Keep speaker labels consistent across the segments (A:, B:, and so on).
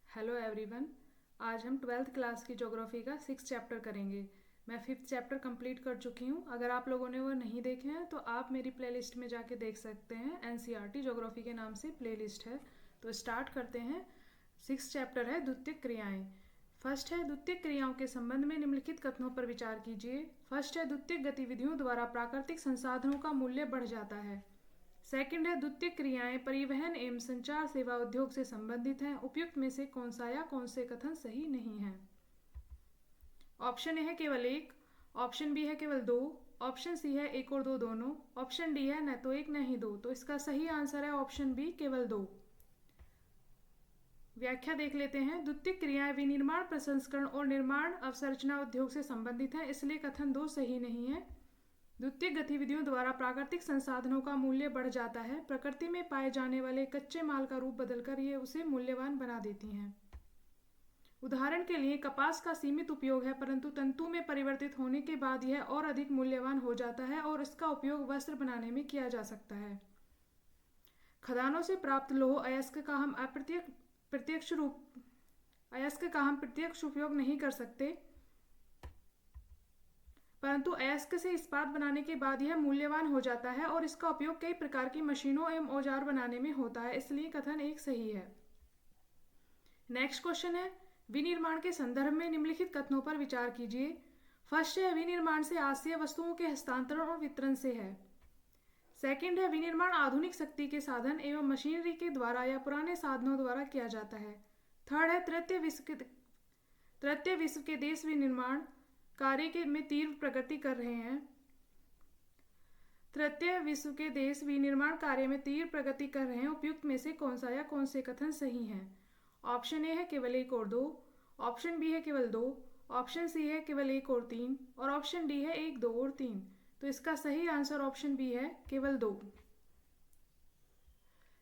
A: Hello everyone. आज हम 12th class की ज्योग्राफी का 6 चैप्टर करेंगे। मैं 5th चैप्टर कंप्लीट कर चुकी हूँ। अगर आप लोगों ने वो नहीं देखे हैं तो आप मेरी प्लेलिस्ट में जाके देख सकते हैं। एनसीईआरटी ज्योग्राफी के नाम से प्लेलिस्ट है। तो स्टार्ट करते हैं। 6 चैप्टर है द्वितीयक क्रियाएं। फर्स्ट है द्वितीयक क्रियाओं के संबंध में निम्नलिखित कथनों पर विचार कीजिए। फर्स्ट है द्वितीयक गतिविधियों द्वारा प्राकृतिक संसाधनों का मूल्य बढ़ जाता है। सेकंड है द्वितीयक क्रियाएं परिवहन एवं संचार सेवा उद्योग से संबंधित हैं। उपयुक्त में से कौन सा या कौन से कथन सही नहीं है? ऑप्शन ए है केवल एक, ऑप्शन बी है केवल दो, ऑप्शन सी है एक और दो दोनों, ऑप्शन डी है न तो एक न ही दो। तो इसका सही आंसर है ऑप्शन बी केवल दो। व्याख्या देख लेते हैं। द्वितीयक क्रियाएं विनिर्माण प्रसंस्करण और निर्माण अवसंरचना उद्योग से संबंधित है, इसलिए कथन दो सही नहीं है। द्वितीयक गतिविधियों द्वारा प्राकृतिक संसाधनों का मूल्य बढ़ जाता है। प्रकृति में पाए जाने वाले कच्चे माल का रूप बदलकर ये उसे मूल्यवान बना देती हैं। उदाहरण के लिए कपास का सीमित उपयोग है, परंतु तंतु में परिवर्तित होने के बाद यह और अधिक मूल्यवान हो जाता है और इसका उपयोग वस्त्र बनाने में किया जा सकता है। खदानों से प्राप्त लौह अयस्क का हम प्रत्यक्ष उपयोग नहीं कर सकते, परंतु अयस्क से इस्पात बनाने के बाद यह मूल्यवान हो जाता है और इसका उपयोग कई प्रकार की मशीनों एवं औजार बनाने में होता है, इसलिए कथन एक सही है। नेक्स्ट क्वेश्चन है विनिर्माण के संदर्भ में निम्नलिखित कथनों पर विचार कीजिए। फर्स्ट है विनिर्माण से आश्रय वस्तुओं के हस्तांतरण और वितरण से है। सेकंड है विनिर्माण आधुनिक शक्ति के साधन एवं मशीनरी के द्वारा या पुराने साधनों द्वारा किया जाता है। थर्ड है तृतीय विश्व के देश विनिर्माण कार्य में तीव्र प्रगति कर रहे हैं। तृतीय विश्व के देश विनिर्माण कार्य में तीव्र प्रगति कर रहे हैं। उपयुक्त में से कौन सा या कौन से कथन सही हैं? ऑप्शन ए है केवल एक और दो, ऑप्शन बी है केवल दो, ऑप्शन सी है केवल एक और तीन और ऑप्शन डी है एक दो और तीन। तो इसका सही आंसर ऑप्शन बी है केवल दो।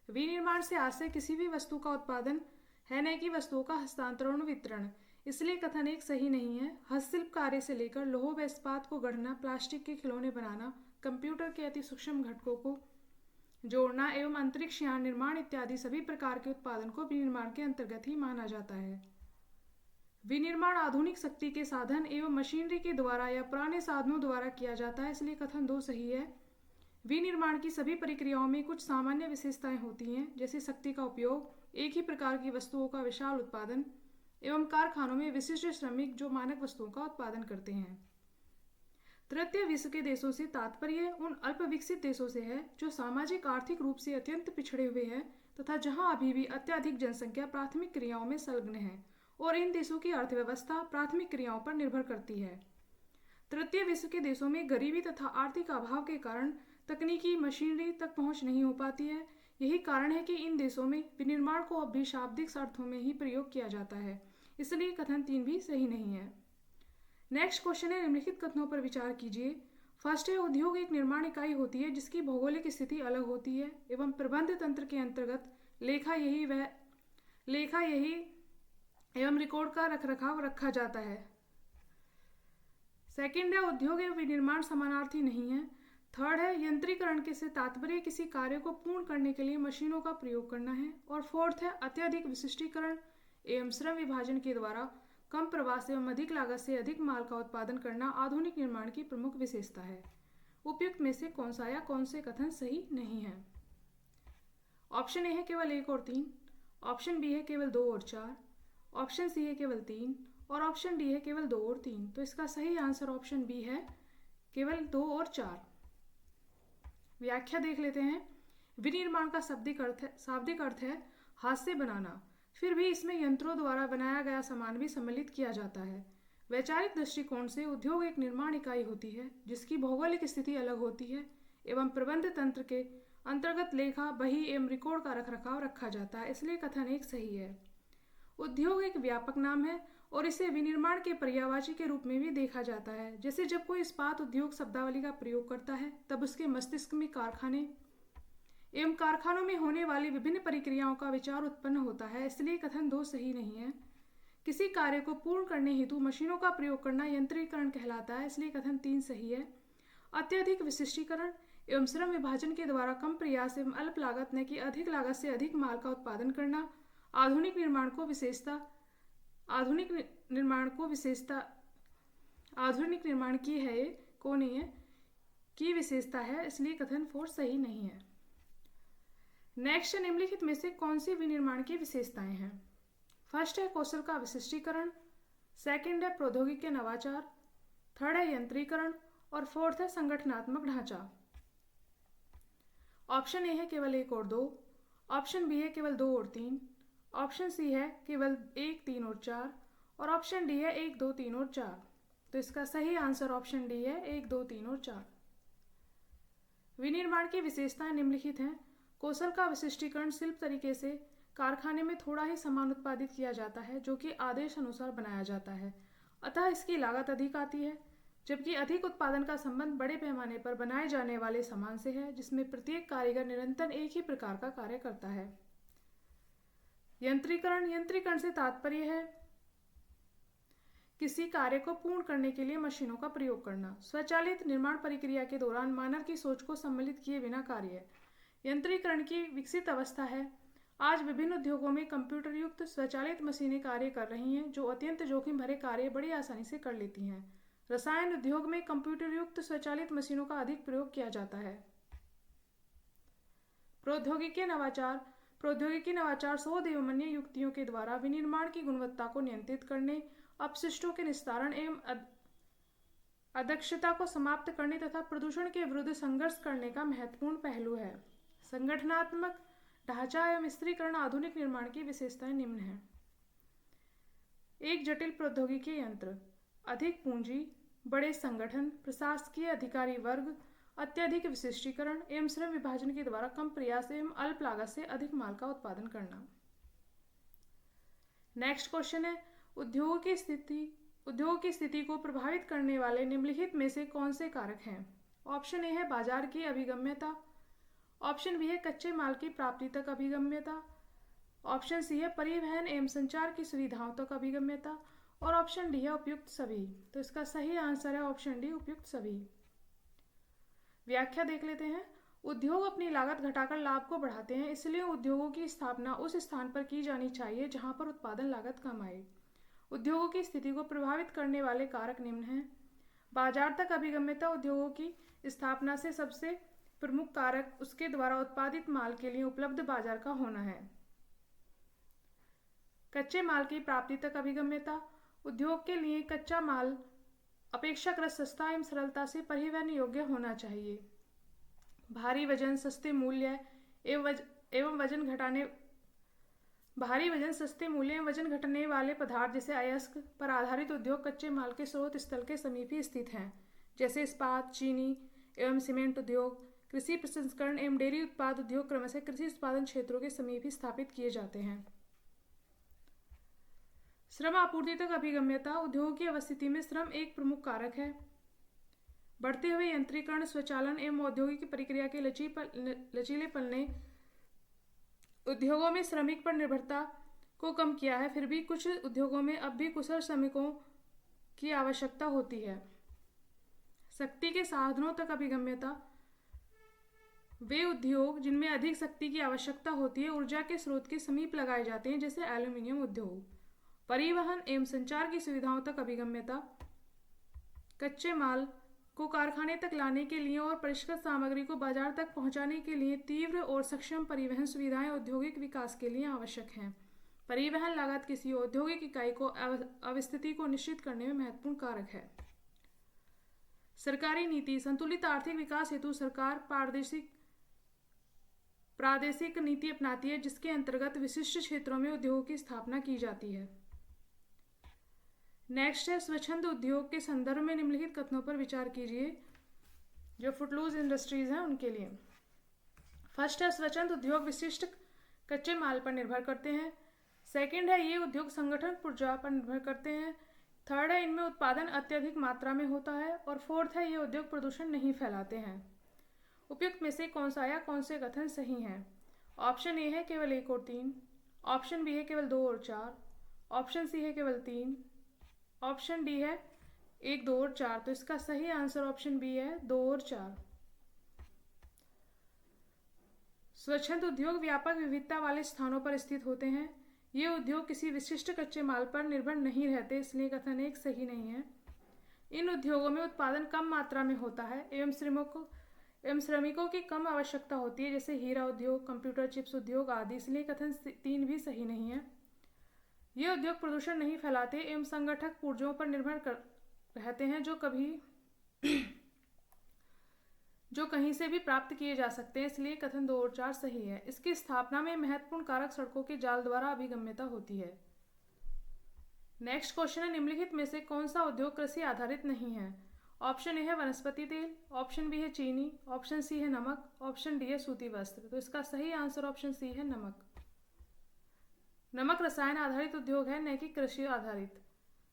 A: विनिर्माण से आशय किसी भी वस्तु का उत्पादन है, न कि वस्तुओं का हस्तांतरण वितरण, इसलिए कथन एक सही नहीं है। हस्तशिल्प कार्य से लेकर लोह व इस्पात को गढ़ना, प्लास्टिक के खिलौने बनाना, कंप्यूटर के अति सूक्ष्म घटकों को जोड़ना एवं अंतरिक्ष यान निर्माण इत्यादि सभी प्रकार के उत्पादन को विनिर्माण के अंतर्गत ही माना जाता है। विनिर्माण आधुनिक शक्ति के साधन एवं मशीनरी के द्वारा या पुराने साधनों द्वारा किया जाता है, इसलिए कथन दो सही है। विनिर्माण की सभी प्रक्रियाओं में कुछ सामान्य विशेषताएं होती हैं, जैसे शक्ति का उपयोग, एक ही प्रकार की वस्तुओं का विशाल उत्पादन एवं कारखानों में विशिष्ट श्रमिक जो मानक वस्तुओं का उत्पादन करते हैं। तृतीय विश्व के देशों से तात्पर्य उन अल्प विकसित देशों से है जो सामाजिक आर्थिक रूप से अत्यंत पिछड़े हुए हैं तथा जहां अभी भी अत्यधिक जनसंख्या प्राथमिक क्रियाओं में संलग्न है और इन देशों की अर्थव्यवस्था प्राथमिक क्रियाओं पर निर्भर करती है। तृतीय विश्व के देशों में गरीबी तथा आर्थिक अभाव के कारण तकनीकी मशीनरी तक पहुंच नहीं हो पाती है। यही कारण है कि इन देशों में विनिर्माण को अब भी शाब्दिक अर्थों में ही प्रयोग किया जाता है, इसलिए कथन तीन भी सही नहीं है। नेक्स्ट क्वेश्चन है निम्नलिखित कथनों पर विचार कीजिए। फर्स्ट है उद्योग एक निर्माण इकाई होती है जिसकी भौगोलिक स्थिति अलग होती है एवं प्रबंध तंत्र के अंतर्गत लेखा यही एवं रिकॉर्ड का रखरखाव रखा जाता है। सेकंड है उद्योग एवं विनिर्माण समानार्थी नहीं है। थर्ड है यंत्रीकरण के से तात्पर्य किसी कार्य को पूर्ण करने के लिए मशीनों का प्रयोग करना है। और फोर्थ है अत्यधिक विशिष्टीकरण एवं श्रम विभाजन के द्वारा कम प्रवास एवं अधिक लागत से अधिक माल का उत्पादन करना आधुनिक निर्माण की प्रमुख विशेषता है। उपयुक्त में से कौन सा या कौन से कथन सही नहीं है? ऑप्शन ए है केवल एक और तीन, ऑप्शन बी है केवल दो और चार, ऑप्शन सी है केवल तीन और ऑप्शन डी है केवल दो और तीन। तो इसका सही आंसर ऑप्शन बी है केवल दो और चार। व्याख्या देख लेते हैं। विनिर्माण का शाब्दिक अर्थ है हाथ से बनाना, फिर भी इसमें यंत्रों द्वारा बनाया गया सामान भी सम्मिलित किया जाता है। वैचारिक दृष्टिकोण से उद्योग एक निर्माण इकाई होती है जिसकी भौगोलिक स्थिति अलग होती है एवं प्रबंध तंत्र के अंतर्गत लेखा बही एवं रिकॉर्ड का रखरखाव रखा जाता है, इसलिए कथन एक सही है। उद्योग एक व्यापक नाम है और इसे विनिर्माण के पर्यायवाची के रूप में भी देखा जाता है। जैसे जब कोई इस्पात उद्योग शब्दावली का प्रयोग करता है तब उसके मस्तिष्क में कारखाने एवं कारखानों में होने वाली विभिन्न प्रक्रियाओं का विचार उत्पन्न होता है, इसलिए कथन दो सही नहीं है। किसी कार्य को पूर्ण करने हेतु मशीनों का प्रयोग करना यंत्रीकरण कहलाता है, इसलिए कथन तीन सही है। अत्यधिक विशिष्टीकरण एवं श्रम विभाजन के द्वारा कम प्रयास एवं अल्प लागत न कि अधिक लागत से अधिक माल का उत्पादन करना आधुनिक निर्माण को विशेषता आधुनिक निर्माण की है, ये को नहीं है, की विशेषता है, इसलिए कथन 4 सही नहीं है। नेक्स्ट, निम्नलिखित में से कौन सी विनिर्माण की विशेषताएं हैं? फर्स्ट है कौशल का विशिष्टीकरण, सेकंड है प्रौद्योगिकी के नवाचार, थर्ड है यंत्रीकरण और फोर्थ है संगठनात्मक ढांचा। ऑप्शन ए है केवल 1 और 2, ऑप्शन बी है केवल 2 और 3, ऑप्शन सी है केवल 1, 3 और 4 और ऑप्शन डी है 1, 2, 3 और 4। तो इसका सही आंसर ऑप्शन डी है 1, 2, 3 और 4। विनिर्माण की विशेषताएं निम्नलिखित हैं। कौशल का विशिष्टीकरण, शिल्प तरीके से कारखाने में थोड़ा ही सामान उत्पादित किया जाता है जो कि आदेश अनुसार बनाया जाता है, अतः इसकी लागत अधिक आती है, जबकि अधिक उत्पादन का संबंध बड़े पैमाने पर बनाए जाने वाले सामान से है, जिसमें प्रत्येक कारीगर निरंतर एक ही प्रकार का कार्य करता है। यंत्रीकरण से तात्पर्य है किसी कार्य को पूर्ण करने के लिए मशीनों का प्रयोग करना। स्वचालित निर्माण प्रक्रिया के दौरान मानव की सोच को सम्मिलित किए बिना कार्य यंत्रीकरण की विकसित अवस्था है। आज विभिन्न उद्योगों में कंप्यूटर युक्त स्वचालित मशीनें कार्य कर रही हैं जो अत्यंत जोखिम भरे कार्य बड़ी आसानी से कर लेती हैं। रसायन उद्योग में कंप्यूटर युक्त स्वचालित मशीनों का अधिक प्रयोग किया जाता है। प्रौद्योगिकी नवाचार शोध एवं अन्य युक्तियों के द्वारा विनिर्माण की गुणवत्ता को नियंत्रित करने, अपशिष्टों के निस्तारण एवं अदक्षता को समाप्त करने तथा प्रदूषण के विरुद्ध संघर्ष करने का महत्वपूर्ण पहलू है। संगठनात्मक ढांचा एवं स्त्रीकरण आधुनिक निर्माण की विशेषताएं निम्न हैं। एक जटिल प्रौद्योगिकी यंत्र, अधिक पूंजी, बड़े संगठन, प्रशासकीय अधिकारी वर्ग, अत्यधिक विशिष्टीकरण एवं श्रम विभाजन के द्वारा कम प्रयास एवं अल्प लागत से अधिक माल का उत्पादन करना। नेक्स्ट क्वेश्चन है, उद्योग की स्थिति को प्रभावित करने वाले निम्नलिखित में से कौन से कारक हैं? ऑप्शन ए है बाजार की अभिगम्यता, ऑप्शन बी है कच्चे माल की प्राप्ति तक अभिगम्यता, ऑप्शन सी है परिवहन एवं संचार की सुविधाओं तक अभिगम्यता और ऑप्शन डी है उपयुक्त सभी। तो इसका सही आंसर है ऑप्शन डी, उपयुक्त सभी। व्याख्या देख लेते हैं। उद्योग अपनी लागत घटाकर लाभ को बढ़ाते हैं, इसलिए उद्योगों की स्थापना उस स्थान पर की जानी चाहिए जहां पर उत्पादन लागत कम आए। उद्योगों की स्थिति को प्रभावित करने वाले कारक निम्न हैं। बाजार तक अभिगम्यता उद्योगों की स्थापना से सबसे प्रमुख कारक उसके द्वारा उत्पादित माल के लिए उपलब्ध बाजार का होना है। कच्चे माल की प्राप्ति तक अभिगम्यता, उद्योग के लिए कच्चा माल अपेक्षाकृत सस्ता एवं सरलता से परिवहन योग्य होना चाहिए। भारी वजन, सस्ते मूल्य एवं वजन घटने वाले पदार्थ जैसे अयस्क पर आधारित उद्योग कच्चे माल के स्रोत स्थल के समीप ही स्थित हैं, जैसे इस्पात, चीनी एवं सीमेंट उद्योग। कृषि प्रसंस्करण एवं डेयरी उत्पाद उद्योग क्रमशः कृषि उत्पादन क्षेत्रों के समीप ही स्थापित किए जाते हैं। श्रम आपूर्ति तक अभिगम्यता, उद्योग की अवस्थिति में श्रम एक प्रमुख कारक है। बढ़ते हुए यंत्रीकरण, स्वचालन एवं औद्योगिक प्रक्रिया के लचीलेपन ने उद्योगों में श्रमिक पर निर्भरता को कम किया है, फिर भी कुछ उद्योगों में अब भी कुशल श्रमिकों की आवश्यकता होती है। शक्ति के साधनों तक अभिगम्यता, वे उद्योग जिनमें अधिक शक्ति की आवश्यकता होती है ऊर्जा के स्रोत के समीप लगाए जाते हैं, जैसे एल्यूमिनियम उद्योग। परिवहन एवं संचार की सुविधाओं तक अभिगम्यता, कच्चे माल को कारखाने तक लाने के लिए और परिष्कृत सामग्री को बाजार तक पहुंचाने के लिए तीव्र और सक्षम परिवहन सुविधाएं औद्योगिक विकास के लिए आवश्यक हैं। परिवहन लागत किसी औद्योगिक इकाई को अवस्थिति को निश्चित करने में महत्वपूर्ण कारक है। सरकारी नीति, संतुलित आर्थिक विकास हेतु सरकार प्रादेशिक नीति अपनाती है, जिसके अंतर्गत विशिष्ट क्षेत्रों में उद्योगों की स्थापना की जाती है। नेक्स्ट है स्वच्छंद उद्योग के संदर्भ में निम्नलिखित कथनों पर विचार कीजिए जो फुटलूज इंडस्ट्रीज हैं उनके लिए। फर्स्ट है स्वच्छंद उद्योग विशिष्ट कच्चे माल पर निर्भर करते हैं। सेकंड है ये उद्योग संगठन ऊर्जा पर निर्भर करते हैं। थर्ड है इनमें उत्पादन अत्यधिक मात्रा में होता है और फोर्थ है ये उद्योग प्रदूषण नहीं फैलाते हैं। उपयुक्त में से कौन सा या कौन से कथन सही हैं? ऑप्शन ए है केवल 1 और 3, ऑप्शन बी है केवल 2 और 4, ऑप्शन सी है केवल 3, ऑप्शन डी है 1, 2 और 4। तो इसका सही आंसर ऑप्शन बी है 2 और 4। स्वच्छंद उद्योग व्यापक विविधता वाले स्थानों पर स्थित होते हैं। ये उद्योग किसी विशिष्ट कच्चे माल पर निर्भर नहीं रहते, इसलिए कथन एक सही नहीं है। इन उद्योगों में उत्पादन कम मात्रा में होता है एवं श्रमिकों की कम आवश्यकता होती है, जैसे हीरा उद्योग, कंप्यूटर चिप्स उद्योग आदि, इसलिए कथन 3 भी सही नहीं है। ये उद्योग प्रदूषण नहीं फैलाते एवं संगठक पुर्जों पर निर्भर रहते हैं जो कहीं से भी प्राप्त किए जा सकते हैं, इसलिए कथन 2 और 4 सही है। इसकी स्थापना में महत्वपूर्ण कारक सड़कों के जाल द्वारा अभिगम्यता होती है। नेक्स्ट क्वेश्चन है, निम्नलिखित में से कौन सा उद्योग कृषि आधारित नहीं है? ऑप्शन ए है वनस्पति तेल, ऑप्शन बी है चीनी, ऑप्शन सी है नमक, ऑप्शन डी है सूती वस्त्र। तो इसका सही आंसर ऑप्शन सी है नमक। नमक रसायन आधारित उद्योग है, न कि कृषि आधारित।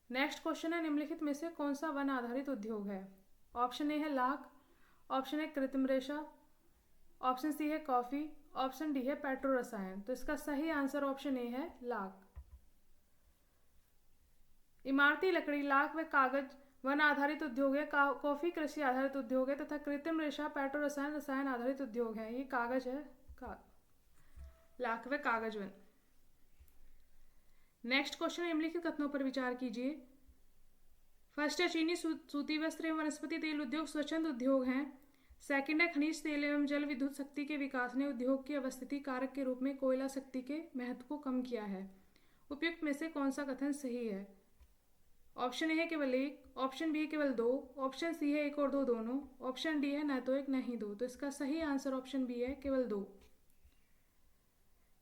A: नेक्स्ट क्वेश्चन है, निम्नलिखित में से कौन सा वन आधारित उद्योग है? ऑप्शन ए है लाख, ऑप्शन है कृत्रिम रेशा, ऑप्शन सी है कॉफी, ऑप्शन डी है पेट्रो रसायन। तो इसका सही आंसर ऑप्शन ए है लाख। इमारती लकड़ी, लाख व कागज वन आधारित उद्योग है, कॉफी कृषि आधारित उद्योग है तथा कृत्रिम रेशा पेट्रो रसायन रसायन आधारित उद्योग है। ये कागज है, लाख व कागज वन। नेक्स्ट क्वेश्चन, निम्नलिखित कथनों पर विचार कीजिए। फर्स्ट है, चीनी सूती वस्त्र एवं वनस्पति तेल उद्योग स्वच्छंद उद्योग हैं। सेकंड है, खनिज तेल एवं जल विद्युत शक्ति के विकास ने उद्योग की अवस्थिति कारक के रूप में कोयला शक्ति के महत्व को कम किया है। उपयुक्त में से कौन सा कथन सही है? ऑप्शन ए है केवल एक, ऑप्शन बी है केवल दो, ऑप्शन सी है एक और दो दोनों, ऑप्शन डी है न तो एक न ही दो। तो इसका सही आंसर ऑप्शन बी है केवल दो।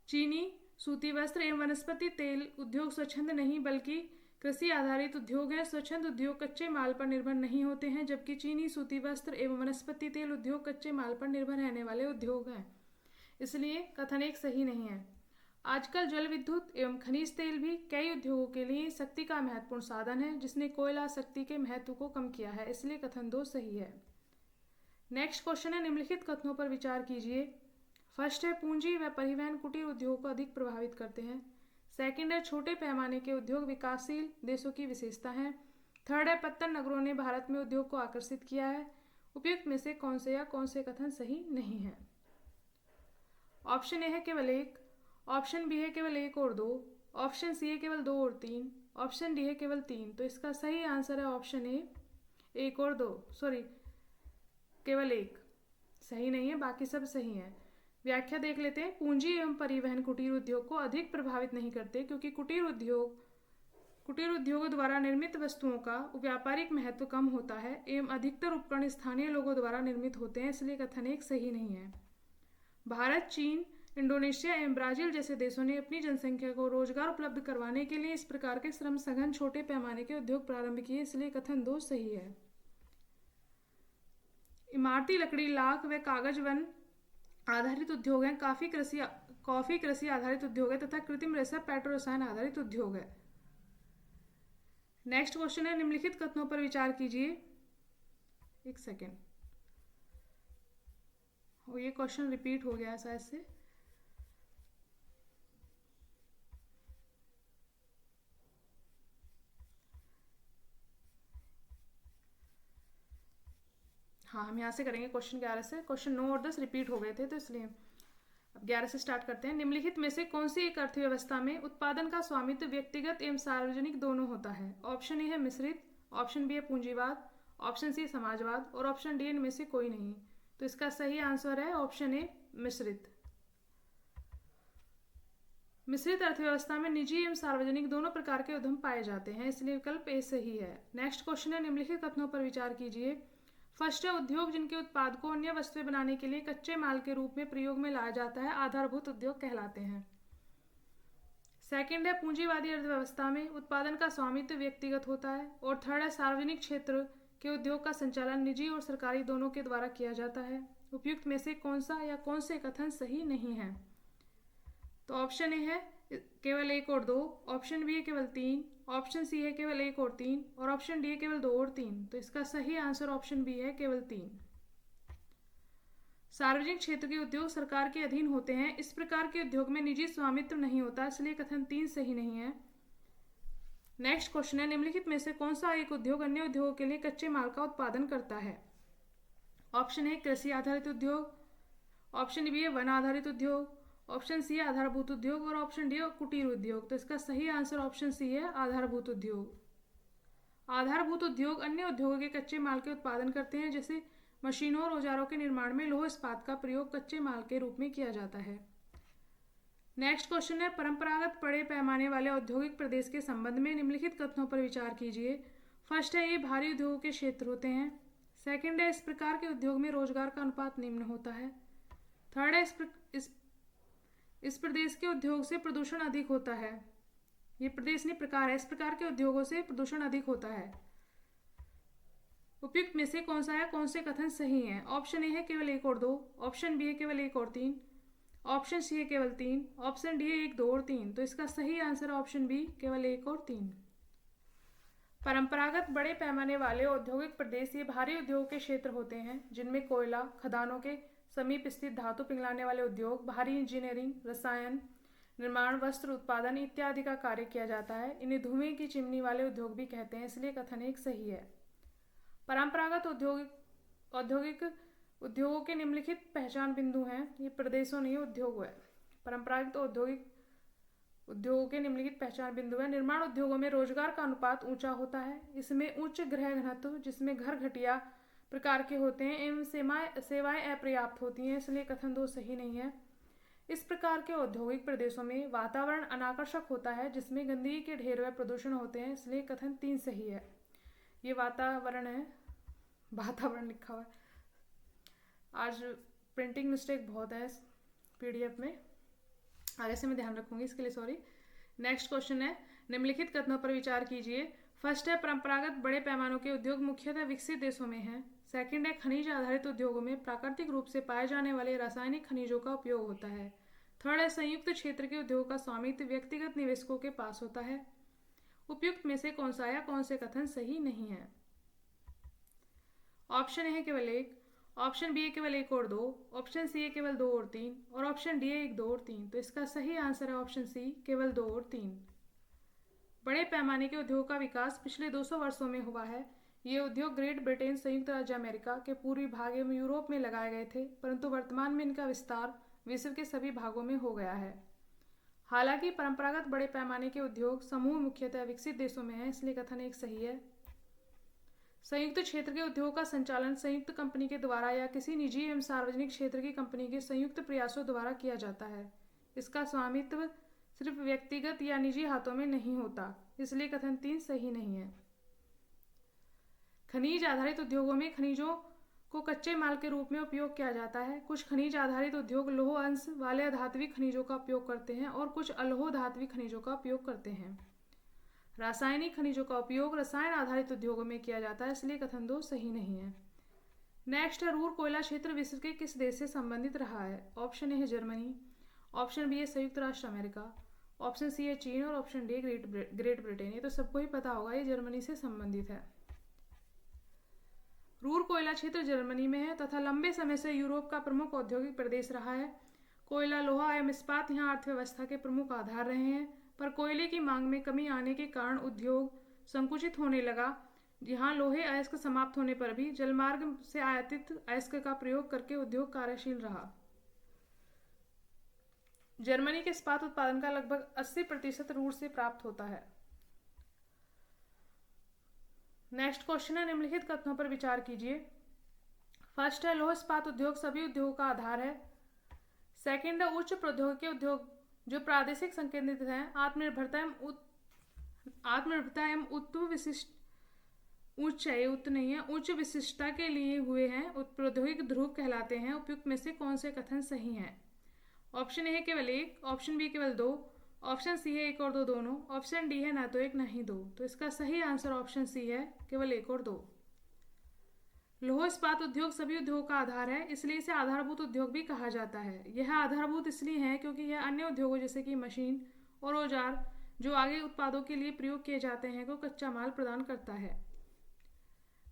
A: चीनी सूती वस्त्र एवं वनस्पति तेल उद्योग स्वच्छंद नहीं बल्कि कृषि आधारित उद्योग है। स्वच्छंद उद्योग कच्चे माल पर निर्भर नहीं होते हैं, जबकि चीनी सूती वस्त्र एवं वनस्पति तेल उद्योग कच्चे माल पर निर्भर रहने वाले उद्योग हैं, इसलिए कथन एक सही नहीं है। आजकल जल विद्युत एवं खनिज तेल भी कई उद्योगों के लिए शक्ति का महत्वपूर्ण साधन है, जिसने कोयला शक्ति के महत्व को कम किया है, इसलिए कथन 2 सही है। नेक्स्ट क्वेश्चन है, निम्नलिखित कथनों पर विचार कीजिए। फर्स्ट है, पूंजी व परिवहन कुटीर उद्योग को अधिक प्रभावित करते हैं। सेकंड है, छोटे पैमाने के उद्योग विकासशील देशों की विशेषता है। थर्ड है, पत्तन नगरों ने भारत में उद्योग को आकर्षित किया है। उपयुक्त में से कौन से कथन सही नहीं है? ऑप्शन ए है केवल एक, ऑप्शन बी है केवल एक और दो, ऑप्शन सी है केवल 2 और 3, ऑप्शन डी है केवल 3। तो इसका सही आंसर है ऑप्शन ए, एक और दो, केवल एक। सही नहीं है, बाकी सब सही है। व्याख्या देख लेते हैं। पूंजी एवं परिवहन कुटीर उद्योग को अधिक प्रभावित नहीं करते, क्योंकि कुटीर उद्योगों द्वारा निर्मित वस्तुओं का व्यापारिक महत्व कम होता है एवं अधिकतर उपकरण स्थानीय लोगों द्वारा निर्मित होते हैं, इसलिए कथन एक सही नहीं है। भारत, चीन, इंडोनेशिया एवं ब्राजील जैसे देशों ने अपनी जनसंख्या को रोजगार उपलब्ध करवाने के लिए इस प्रकार के श्रम सघन छोटे पैमाने के उद्योग प्रारंभ किए, इसलिए कथन 2 सही है। इमारती लकड़ी, लाख व कागज वन आधारित उद्योग है, कॉफी कृषि आधारित उद्योग है तथा कृत्रिम रेशा पेट्रो रसायन आधारित उद्योग है। नेक्स्ट क्वेश्चन है, निम्नलिखित कथनों पर विचार कीजिए। एक सेकेंड, ये क्वेश्चन रिपीट हो गया शायद से। हाँ, हम यहाँ से करेंगे क्वेश्चन 11 से। क्वेश्चन 9 और 10 रिपीट हो गए थे, तो इसलिए अब 11 से स्टार्ट करते हैं। निम्नलिखित में से कौन सी एक अर्थव्यवस्था में उत्पादन का स्वामित्व व्यक्तिगत एवं सार्वजनिक दोनों होता है? ऑप्शन ए है मिश्रित, ऑप्शन बी है पूंजीवाद, ऑप्शन सी समाजवाद और ऑप्शन डी इनमें से कोई नहीं। तो इसका सही आंसर है ऑप्शन ए, मिश्रित। मिश्रित अर्थव्यवस्था में निजी एवं सार्वजनिक दोनों प्रकार के उद्यम पाए जाते हैं, इसलिए विकल्प ए सही है। नेक्स्ट क्वेश्चन है, निम्नलिखित कथनों पर विचार कीजिए। फर्स्ट है, उद्योग जिनके उत्पाद को अन्य वस्तुएं बनाने के लिए कच्चे माल के रूप में प्रयोग में लाया जाता है आधारभूत उद्योग कहलाते हैं। सेकंड है, पूंजीवादी अर्थव्यवस्था में उत्पादन का स्वामित्व व्यक्तिगत होता है। और थर्ड है, सार्वजनिक क्षेत्र के उद्योग का संचालन निजी और सरकारी दोनों के द्वारा किया जाता है। उपयुक्त में से कौन से कथन सही नहीं है? तो ऑप्शन ए है केवल 1 और 2, ऑप्शन बी है केवल 3, ऑप्शन सी है केवल 1 और 3 और ऑप्शन डी है केवल 2 और 3। तो इसका सही आंसर ऑप्शन बी है केवल 3। सार्वजनिक क्षेत्र के उद्योग सरकार के अधीन होते हैं, इस प्रकार के उद्योग में निजी स्वामित्व नहीं होता, इसलिए कथन 3 सही नहीं है। नेक्स्ट क्वेश्चन है, निम्नलिखित में से कौन सा एक उद्योग अन्य उद्योगों के लिए कच्चे माल का उत्पादन करता है? ऑप्शन ए कृषि आधारित उद्योग, ऑप्शन बी है वन आधारित उद्योग, ऑप्शन सी है आधारभूत उद्योग और ऑप्शन डी है कुटीर उद्योग। तो इसका सही आंसर ऑप्शन सी है आधारभूत उद्योग। आधारभूत उद्योग अन्य उद्योगों के कच्चे माल के उत्पादन करते हैं, जैसे मशीनों और औजारों के निर्माण में लौह इस्पात का प्रयोग कच्चे माल के रूप में किया जाता है। नेक्स्ट क्वेश्चन है, परंपरागत बड़े पैमाने वाले औद्योगिक प्रदेश के संबंध में निम्नलिखित कथनों पर विचार कीजिए। फर्स्ट है, ये भारी उद्योगों के क्षेत्र होते हैं। सेकंड है, इस प्रकार के उद्योग में रोजगार का अनुपात निम्न होता है। थर्ड है, इस प्रदेश के उद्योग से प्रदूषण अधिक होता है। ये प्रदेश नहीं, प्रकार है, इस प्रकार के उद्योगों से प्रदूषण अधिक होता है। उपयुक्त में से कौन सा है, कौन से कथन सही हैं? ऑप्शन ए है केवल 1 और 2, ऑप्शन बी है केवल 1 और 3, ऑप्शन सी है केवल 3, ऑप्शन डी है 1, 2 और 3। तो इसका सही आंसर ऑप्शन बी केवल 1 और 3। परंपरागत बड़े पैमाने वाले औद्योगिक प्रदेश ये भारी उद्योग के क्षेत्र होते हैं जिनमें कोयला, खदानों के समीप स्थित धातु पिघलाने वाले उद्योग, भारी इंजीनियरिंग, रसायन निर्माण, वस्त्र उत्पादन इत्यादि का कार्य किया जाता है। इन्हें धुएं की चिमनी वाले उद्योग भी कहते हैं, इसलिए कथन एक सही है। परंपरागत औद्योगिक उद्योगों के निम्नलिखित पहचान बिंदु हैं। ये प्रदेशों नहीं, उद्योग है। परंपरागत औद्योगिक उद्योगों के निम्नलिखित पहचान बिंदु है। निर्माण उद्योगों में रोजगार का अनुपात ऊंचा होता है। इसमें उच्च गृह घनत्व, जिसमें घर घटिया प्रकार के होते हैं, एवं सेवाएं अपर्याप्त होती हैं, इसलिए कथन 2 सही नहीं है। इस प्रकार के औद्योगिक प्रदेशों में वातावरण अनाकर्षक होता है, जिसमें गंदगी के ढेर व प्रदूषण होते हैं, इसलिए कथन 3 सही है। ये वातावरण है, वातावरण लिखा हुआ है। आज प्रिंटिंग मिस्टेक बहुत है इस PDF में, आगे से मैं ध्यान रखूंगी, इसके लिए सॉरी। नेक्स्ट क्वेश्चन है, निम्नलिखित कथनों पर विचार कीजिए। फर्स्ट है, परंपरागत बड़े पैमानों के उद्योग मुख्यतः विकसित देशों में हैं। सेकंड है, खनिज आधारित उद्योगों में प्राकृतिक रूप से पाए जाने वाले रासायनिक खनिजों का उपयोग होता है। थर्ड है, संयुक्त क्षेत्र के उद्योग का स्वामित्व व्यक्तिगत निवेशकों के पास होता है। उपयुक्त में से कौन सा या कौन से कथन सही नहीं है? ऑप्शन ए है केवल 1, ऑप्शन बी है केवल 1 और 2, ऑप्शन सी है केवल 2 और 3 और ऑप्शन डी है 1, 2 और 3। तो इसका सही आंसर है ऑप्शन सी केवल 2 और 3। बड़े पैमाने के उद्योग का विकास पिछले 200 वर्षों में हुआ है। ये उद्योग ग्रेट ब्रिटेन, संयुक्त राज्य अमेरिका के पूर्वी भाग एवं यूरोप में लगाए गए थे, परंतु वर्तमान में इनका विस्तार विश्व के सभी भागों में हो गया है। हालांकि परंपरागत बड़े पैमाने के उद्योग समूह मुख्यतः विकसित देशों में है, इसलिए कथन 1 सही है। संयुक्त क्षेत्र के उद्योग का संचालन संयुक्त कंपनी के द्वारा या किसी निजी एवं सार्वजनिक क्षेत्र की कंपनी के संयुक्त प्रयासों द्वारा किया जाता है। इसका स्वामित्व सिर्फ व्यक्तिगत या निजी हाथों में नहीं होता, इसलिए कथन 3 सही नहीं है। खनिज आधारित उद्योगों में खनिजों को कच्चे माल के रूप में उपयोग किया जाता है। कुछ खनिज आधारित उद्योग लौह अंश वाले अधात्विक खनिजों का उपयोग करते हैं और कुछ अलौह धात्विक खनिजों का उपयोग करते हैं। रासायनिक खनिजों का उपयोग रसायन आधारित उद्योगों में किया जाता है, इसलिए कथन 2 सही नहीं है। नेक्स्ट है, रूर कोयला क्षेत्र विश्व के किस देश से संबंधित रहा है? ऑप्शन ए है जर्मनी, ऑप्शन बी है संयुक्त राष्ट्र अमेरिका, ऑप्शन सी है चीन और ऑप्शन डी ग्रेट ब्रिटेन। ये तो सबको ही पता होगा, ये जर्मनी से संबंधित है। रूर कोयला क्षेत्र जर्मनी में है तथा लंबे समय से यूरोप का प्रमुख औद्योगिक प्रदेश रहा है। कोयला, लोहा एवं इस्पात यहाँ अर्थव्यवस्था के प्रमुख आधार रहे हैं, पर कोयले की मांग में कमी आने के कारण उद्योग संकुचित होने लगा। यहाँ लोहे अयस्क समाप्त होने पर भी जलमार्ग से आयातित अयस्क का प्रयोग करके उद्योग कार्यशील रहा। जर्मनी के इस्पात उत्पादन का लगभग 80% रूर से प्राप्त होता है। नेक्स्ट क्वेश्चन है, निम्नलिखित कथनों पर विचार कीजिए। फर्स्ट है, लौह इस्पात उद्योग सभी उद्योगों का आधार है। सेकंड है, उच्च प्रौद्योगिकी उद्योग जो प्रादेशिक संकेंद्रित हैं, आत्मनिर्भरता एवं उच्च विशिष्टता के लिए हुए हैं, प्रौद्योगिक ध्रुव कहलाते हैं। उपयुक्त में से कौन से कथन सही हैं? ऑप्शन ए है केवल 1, ऑप्शन बी केवल 2, ऑप्शन सी है 1 और 2 दोनों, ऑप्शन डी है ना तो 1 ना ही 2। तो इसका सही आंसर ऑप्शन सी है केवल 1 और 2। लौह इस्पात उद्योग सभी उद्योगों का आधार है, इसलिए इसे आधारभूत उद्योग भी कहा जाता है। यह आधारभूत इसलिए है क्योंकि यह अन्य उद्योगों जैसे कि मशीन और औजार जो आगे उत्पादों के लिए प्रयोग किए जाते हैं को कच्चा माल प्रदान करता है।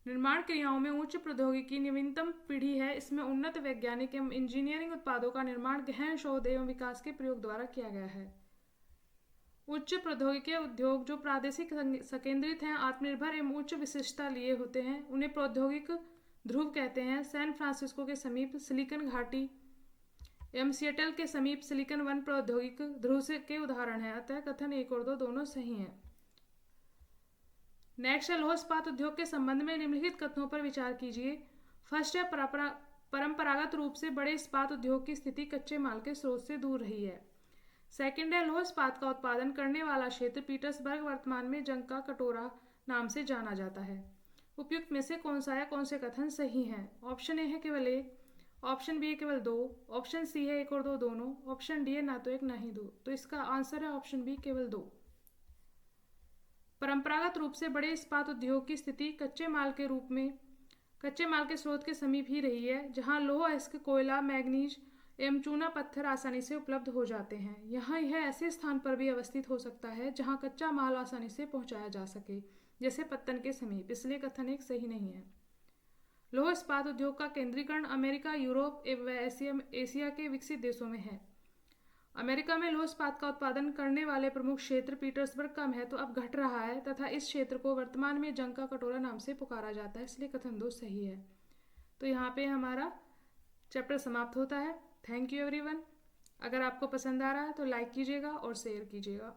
A: निर्माण क्रियाओं में उच्च प्रौद्योगिकी नवीनतम पीढ़ी है। इसमें उन्नत वैज्ञानिक एवं इंजीनियरिंग उत्पादों का निर्माण गहन शोध एवं विकास के प्रयोग द्वारा किया गया है। उच्च प्रौद्योगिकी उद्योग जो प्रादेशिक संकेंद्रित हैं, आत्मनिर्भर एवं उच्च विशिष्टता लिए होते हैं, उन्हें प्रौद्योगिक ध्रुव कहते हैं। सैन फ्रांसिस्को के समीप सिलिकन घाटी एवं सिएटल के समीप सिलिकॉन वन प्रौद्योगिक ध्रुव के उदाहरण है। अतः कथन 1 और 2 दोनों सही हैं। नेक्स्ट है लौह इस्पात उद्योग के संबंध में निम्नलिखित कथनों पर विचार कीजिए। फर्स्ट है परंपरागत रूप से बड़े इस्पात उद्योग की स्थिति कच्चे माल के स्रोत से दूर रही है। सेकंड है लौह इस्पात का उत्पादन करने वाला क्षेत्र पीटर्सबर्ग वर्तमान में जंग का कटोरा नाम से जाना जाता है। उपयुक्त में से कौन सा या कौन से कथन सही हैं? ऑप्शन ए है केवल 1, ऑप्शन बी है केवल 2, ऑप्शन सी है 1 और 2 दोनों, ऑप्शन डी है ना तो 1 ना ही 2। तो इसका आंसर है ऑप्शन बी केवल 2। परंपरागत रूप से बड़े इस्पात उद्योग की स्थिति कच्चे माल के स्रोत के समीप ही रही है, जहां लौह अयस्क, कोयला, मैग्नीज एवं चूना पत्थर आसानी से उपलब्ध हो जाते हैं। यहाँ यह ऐसे स्थान पर भी अवस्थित हो सकता है जहां कच्चा माल आसानी से पहुंचाया जा सके, जैसे पत्तन के समीप। इसलिए कथन 1 सही नहीं है। लौह इस्पात उद्योग का केंद्रीकरण अमेरिका, यूरोप एवं एशिया के विकसित देशों में है। अमेरिका में लौह इस्पात का उत्पादन करने वाले प्रमुख क्षेत्र पीटर्सबर्ग का महत्व अब घट रहा है तथा इस क्षेत्र को वर्तमान में जंग का कटोरा नाम से पुकारा जाता है। इसलिए कथन 2 सही है। तो यहाँ पे हमारा चैप्टर समाप्त होता है। Thank you everyone. अगर आपको पसंद आ रहा है तो लाइक कीजिएगा और शेयर कीजिएगा।